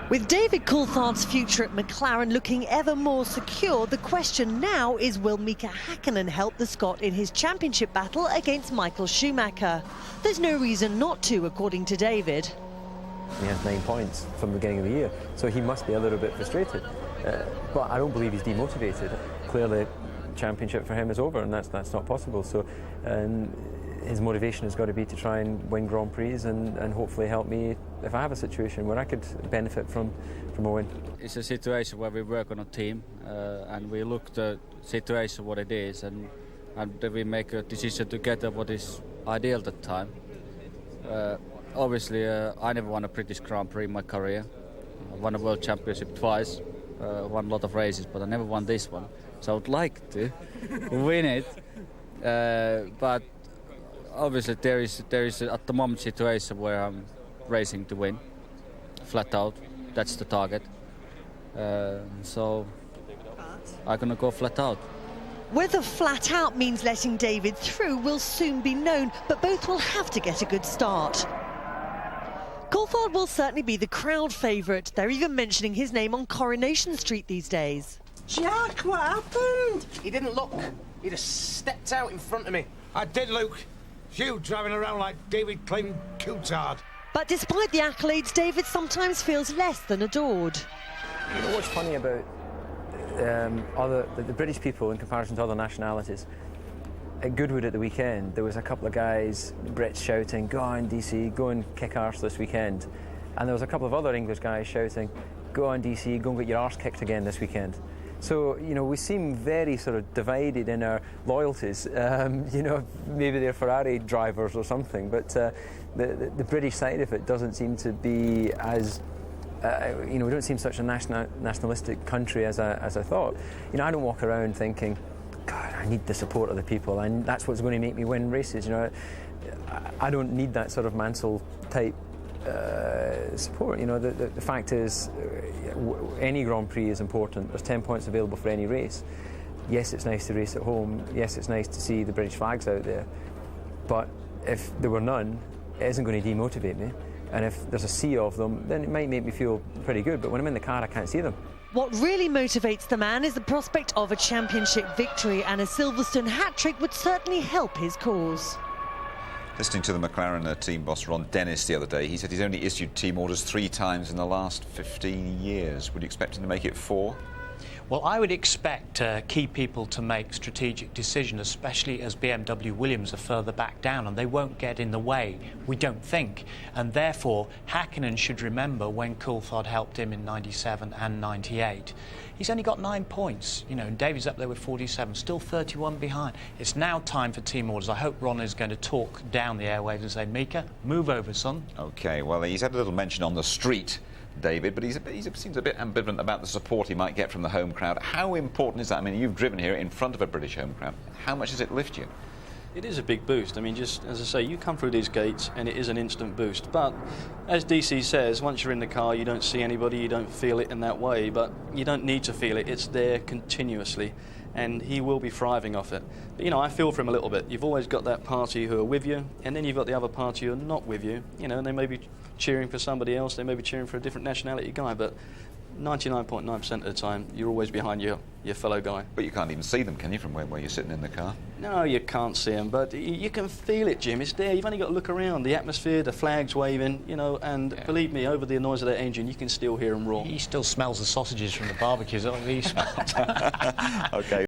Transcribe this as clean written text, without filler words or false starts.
With David Coulthard's future at McLaren looking ever more secure, the question now is, will Mika Häkkinen help the Scot in his championship battle against Michael Schumacher? There's no reason not to, according to David. He has 9 points from the beginning of the year, so he must be a little bit frustrated. But I don't believe he's demotivated. Clearly, championship for him is over, and that's not possible. So his motivation has got to be to try and win Grand Prix and hopefully help me if I have a situation where I could benefit from a win. It's a situation where we work on a team and we look at the situation what it is, and we make a decision together what is ideal at the time. Obviously, I never won a British Grand Prix in my career. I won a World Championship twice, won a lot of races, but I never won this one. So I would like to win it, but obviously there is at the moment situation where I'm racing to win, flat out. That's the target. So I'm gonna go flat out. Whether flat out means letting David through will soon be known, but both will have to get a good start. Coulthard will certainly be the crowd favourite. They're even mentioning his name on Coronation Street these days. Jack, what happened? He didn't look. He just stepped out in front of me. I did, Luke. You driving around like David claimed Coulthard. But despite the accolades, David sometimes feels less than adored. You know what's funny about the British people in comparison to other nationalities? At Goodwood at the weekend, there was a couple of guys, Brits, shouting, "Go on, DC, go and kick arse this weekend." And there was a couple of other English guys shouting, "Go on, DC, go and get your arse kicked again this weekend." So, you know, we seem very sort of divided in our loyalties. You know, maybe they're Ferrari drivers or something, but the British side of it doesn't seem to be as, you know, we don't seem such a nationalistic country as I thought. You know, I don't walk around thinking, God, I need the support of the people, and that's what's going to make me win races. You know, I don't need that sort of Mansell type support. You know, the fact is, any Grand Prix is important. There's 10 points available for any race. Yes, it's nice to race at home. Yes, it's nice to see the British flags out there. But if there were none, it isn't going to demotivate me. And if there's a sea of them, then it might make me feel pretty good. But when I'm in the car, I can't see them. What really motivates the man is the prospect of a championship victory, and a Silverstone hat-trick would certainly help his cause. Listening to the McLaren team boss Ron Dennis the other day, he said he's only issued team orders 3 times in the last 15 years. Would you expect him to make it 4? Well, I would expect key people to make strategic decisions, especially as BMW Williams are further back down, and they won't get in the way, we don't think. And therefore, Häkkinen should remember when Coulthard helped him in 97 and 98. He's only got 9 points, you know, and David's up there with 47, still 31 behind. It's now time for team orders. I hope Ron is going to talk down the airwaves and say, Mika, move over, son. OK, well, he's had a little mention on the street, David, but he seems a bit ambivalent about the support he might get from the home crowd. How important is that? I mean, you've driven here in front of a British home crowd. How much does it lift you? It is a big boost. I mean, just as I say, you come through these gates and it is an instant boost. But as DC says, once you're in the car, you don't see anybody, you don't feel it in that way. But you don't need to feel it. It's there continuously. And he will be thriving off it. But, you know, I feel for him a little bit. You've always got that party who are with you, and then you've got the other party who are not with you. You know, and they may be cheering for somebody else, they may be cheering for a different nationality guy, but 99.9% of the time, you're always behind your fellow guy. But you can't even see them, can you, from where you're sitting in the car? No, you can't see them, but you can feel it, Jim. It's there. You've only got to look around. The atmosphere, the flags waving, you know, and believe me, over the noise of that engine, you can still hear them roar. He still smells the sausages from the barbecues. That's what he smells. OK.